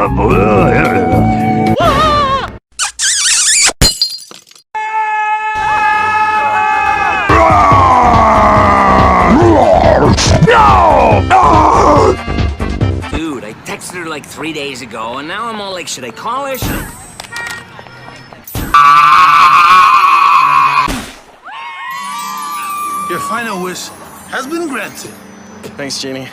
Dude, I texted her like 3 days ago, and now I'm all like, should I call her? Your final wish has been granted. Thanks, Jeannie.